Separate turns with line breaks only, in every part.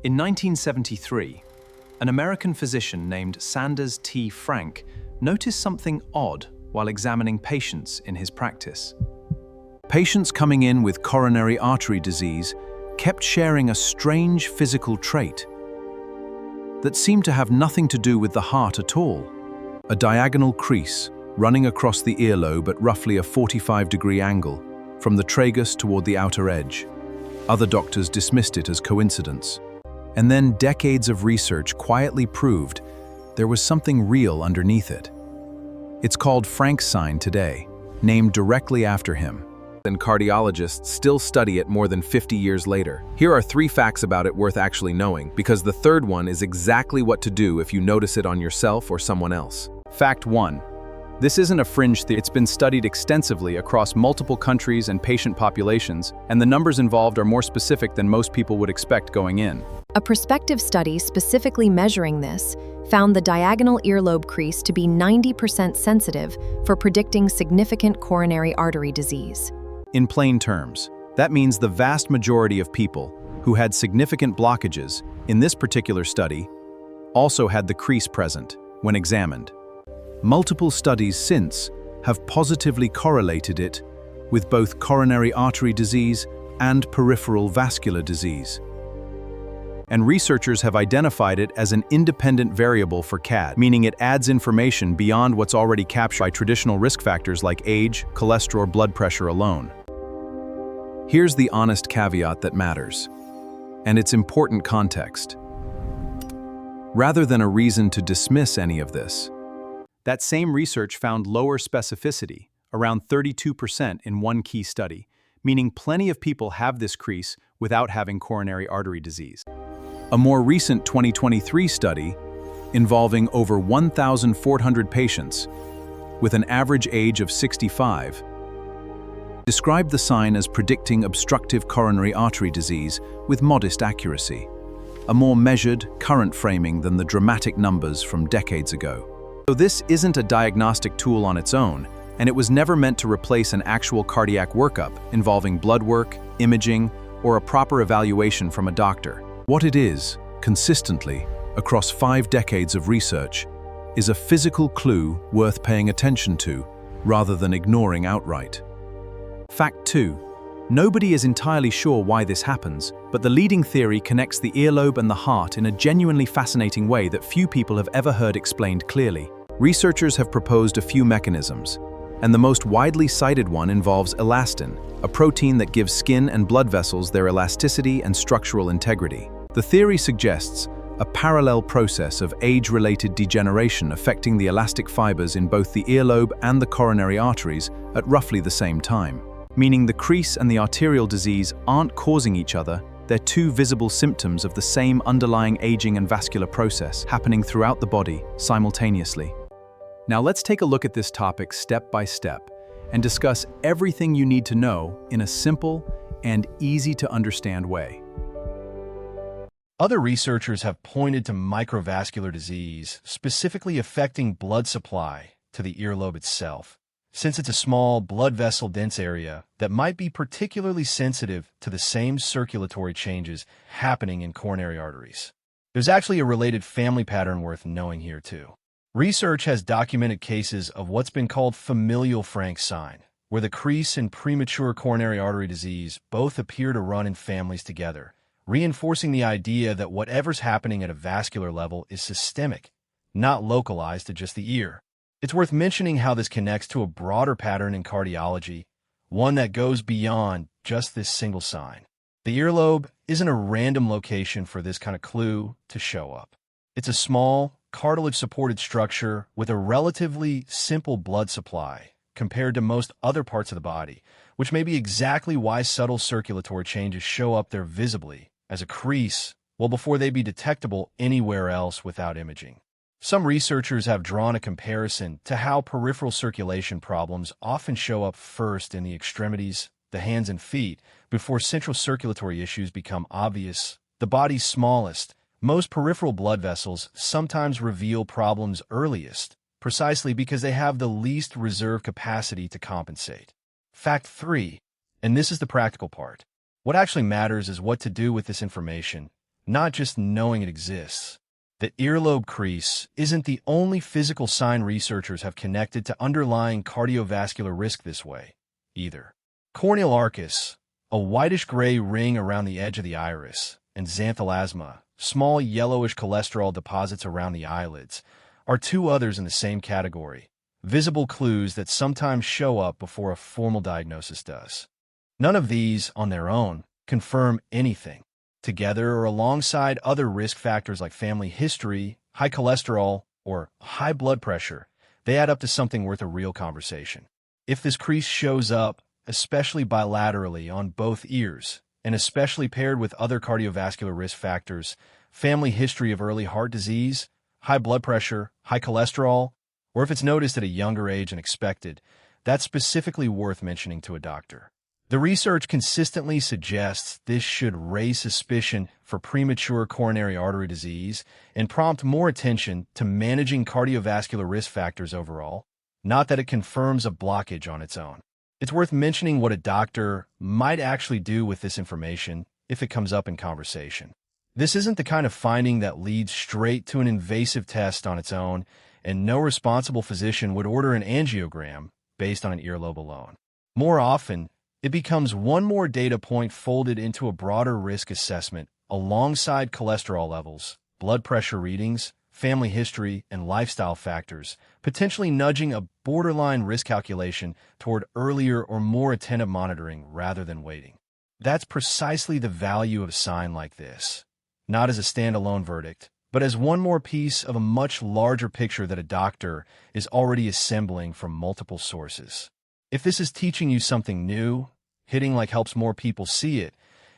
In 1973, an American physician named Sanders T. Frank noticed something odd while examining patients in his practice. Patients coming in with coronary artery disease kept sharing a strange physical trait that seemed to have nothing to do with the heart at all. A diagonal crease running across the earlobe at roughly a 45-degree angle from the tragus toward the outer edge. Other doctors dismissed it as coincidence. And then decades of research quietly proved there was something real underneath it. It's called Frank's sign today, named directly after him. And cardiologists still study it more than 50 years later. Here are 3 facts about it worth actually knowing, because the third one is exactly what to do if you notice it on yourself or someone else. Fact 1. This isn't a fringe theory. It's been studied extensively across multiple countries and patient populations, and the numbers involved are more specific than most people would expect going in.
A prospective study specifically measuring this found the diagonal earlobe crease to be 90% sensitive for predicting significant coronary artery disease.
In plain terms, that means the vast majority of people who had significant blockages in this particular study also had the crease present when examined. Multiple studies since have positively correlated it with both coronary artery disease and peripheral vascular disease. And researchers have identified it as an independent variable for CAD, meaning it adds information beyond what's already captured by traditional risk factors like age, cholesterol, or blood pressure alone. Here's the honest caveat that matters, and it's important context. Rather than a reason to dismiss any of this, that same research found lower specificity, around 32% in one key study, meaning plenty of people have this crease without having coronary artery disease. A more recent 2023 study involving over 1,400 patients with an average age of 65 described the sign as predicting obstructive coronary artery disease with modest accuracy, a more measured, current framing than the dramatic numbers from decades ago. So this isn't a diagnostic tool on its own, and it was never meant to replace an actual cardiac workup involving blood work, imaging, or a proper evaluation from a doctor. What it is, consistently, across 5 decades of research, is a physical clue worth paying attention to, rather than ignoring outright. Fact 2. Nobody is entirely sure why this happens, but the leading theory connects the earlobe and the heart in a genuinely fascinating way that few people have ever heard explained clearly. Researchers have proposed a few mechanisms, and the most widely cited one involves elastin, a protein that gives skin and blood vessels their elasticity and structural integrity. The theory suggests a parallel process of age-related degeneration affecting the elastic fibers in both the earlobe and the coronary arteries at roughly the same time, meaning the crease and the arterial disease aren't causing each other. They're 2 visible symptoms of the same underlying aging and vascular process happening throughout the body simultaneously. Now let's take a look at this topic step by step and discuss everything you need to know in a simple and easy-to-understand way.
Other researchers have pointed to microvascular disease, specifically affecting blood supply to the earlobe itself, since it's a small, blood vessel-dense area that might be particularly sensitive to the same circulatory changes happening in coronary arteries. There's actually a related family pattern worth knowing here, too. Research has documented cases of what's been called familial Frank's sign, where the crease and premature coronary artery disease both appear to run in families together, reinforcing the idea that whatever's happening at a vascular level is systemic, not localized to just the ear. It's worth mentioning how this connects to a broader pattern in cardiology, one that goes beyond just this single sign. The earlobe isn't a random location for this kind of clue to show up. It's a small, cartilage-supported structure with a relatively simple blood supply compared to most other parts of the body, which may be exactly why subtle circulatory changes show up there visibly as a crease, well before they be detectable anywhere else without imaging. Some researchers have drawn a comparison to how peripheral circulation problems often show up first in the extremities, the hands and feet, before central circulatory issues become obvious. The body's smallest, most peripheral blood vessels sometimes reveal problems earliest, precisely because they have the least reserve capacity to compensate. Fact 3, and this is the practical part. What actually matters is what to do with this information not just knowing it exists. The earlobe crease isn't the only physical sign researchers have connected to underlying cardiovascular risk this way, either. Corneal arcus, a whitish-gray ring around the edge of the iris, and xanthelasma, small yellowish cholesterol deposits around the eyelids, are two others in the same category, visible clues that sometimes show up before a formal diagnosis does. None of these, on their own, confirm anything. Together or alongside other risk factors like family history, high cholesterol, or high blood pressure, they add up to something worth a real conversation. If this crease shows up, especially bilaterally on both ears, and especially paired with other cardiovascular risk factors, family history of early heart disease, high blood pressure, high cholesterol, or if it's noticed at a younger age than expected, that's specifically worth mentioning to a doctor. The research consistently suggests this should raise suspicion for premature coronary artery disease and prompt more attention to managing cardiovascular risk factors overall, not that it confirms a blockage on its own. It's worth mentioning what a doctor might actually do with this information if it comes up in conversation. This isn't the kind of finding that leads straight to an invasive test on its own, and no responsible physician would order an angiogram based on an earlobe alone. More often, it becomes one more data point folded into a broader risk assessment alongside cholesterol levels, blood pressure readings, family history, and lifestyle factors, potentially nudging a borderline risk calculation toward earlier or more attentive monitoring rather than waiting. That's precisely the value of a sign like this, not as a standalone verdict, but as one more piece of a much larger picture that a doctor is already assembling from multiple sources. If this is teaching you something new, hitting like helps more people see it,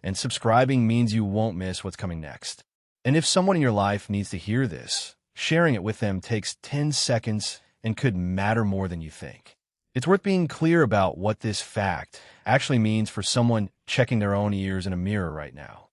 and subscribing means you won't miss what's coming next. And if someone in your life needs to hear this, sharing it with them takes 10 seconds and could matter more than you think. It's worth being clear about what this fact actually means for someone checking their own ears in a mirror right now.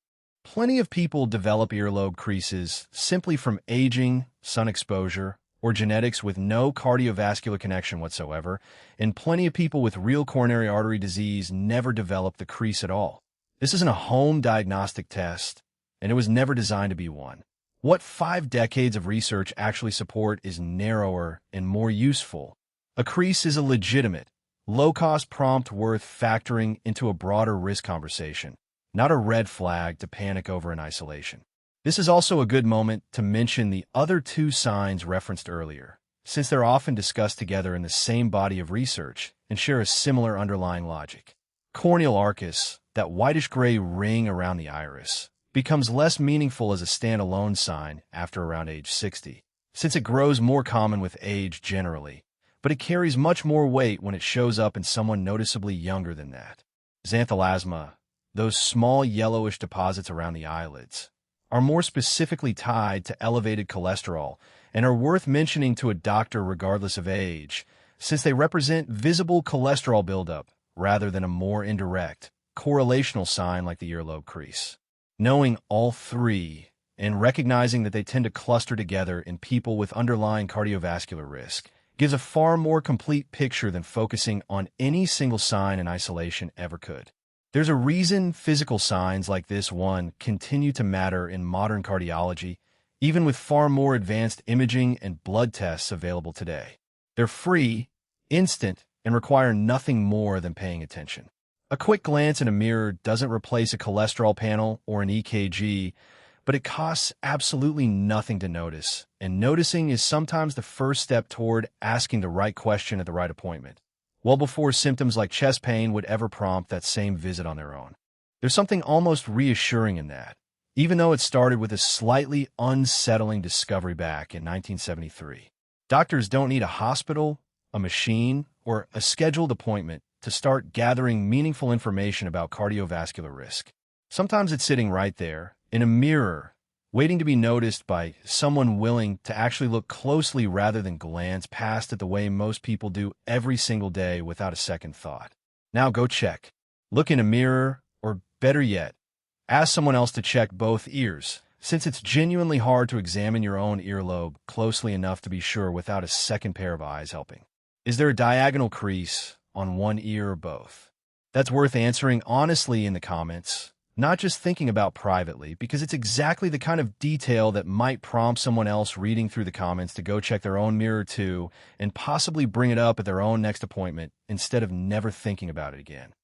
Plenty of people develop earlobe creases simply from aging, sun exposure, or genetics with no cardiovascular connection whatsoever, and plenty of people with real coronary artery disease never develop the crease at all. This isn't a home diagnostic test, and it was never designed to be one. What 5 decades of research actually support is narrower and more useful. A crease is a legitimate, low-cost prompt worth factoring into a broader risk conversation, not a red flag to panic over in isolation. This is also a good moment to mention the other 2 signs referenced earlier, since they're often discussed together in the same body of research and share a similar underlying logic. Corneal arcus, that whitish-gray ring around the iris, becomes less meaningful as a standalone sign after around age 60, since it grows more common with age generally, but it carries much more weight when it shows up in someone noticeably younger than that. Xanthelasma, those small yellowish deposits around the eyelids, are more specifically tied to elevated cholesterol and are worth mentioning to a doctor regardless of age, since they represent visible cholesterol buildup rather than a more indirect, correlational sign like the earlobe crease. Knowing all 3 and recognizing that they tend to cluster together in people with underlying cardiovascular risk gives a far more complete picture than focusing on any single sign in isolation ever could. There's a reason physical signs like this one continue to matter in modern cardiology, even with far more advanced imaging and blood tests available today. They're free, instant, and require nothing more than paying attention. A quick glance in a mirror doesn't replace a cholesterol panel or an EKG, but it costs absolutely nothing to notice, and noticing is sometimes the first step toward asking the right question at the right appointment, well before symptoms like chest pain would ever prompt that same visit on their own. There's something almost reassuring in that, even though it started with a slightly unsettling discovery back in 1973. Doctors don't need a hospital, a machine, or a scheduled appointment to start gathering meaningful information about cardiovascular risk. Sometimes it's sitting right there, in a mirror, waiting to be noticed by someone willing to actually look closely rather than glance past it the way most people do every single day without a second thought. Now go check. Look in a mirror, or better yet, ask someone else to check both ears, since it's genuinely hard to examine your own earlobe closely enough to be sure without a second pair of eyes helping. Is there a diagonal crease on one ear or both? That's worth answering honestly in the comments, not just thinking about privately, because it's exactly the kind of detail that might prompt someone else reading through the comments to go check their own mirror too and possibly bring it up at their own next appointment instead of never thinking about it again.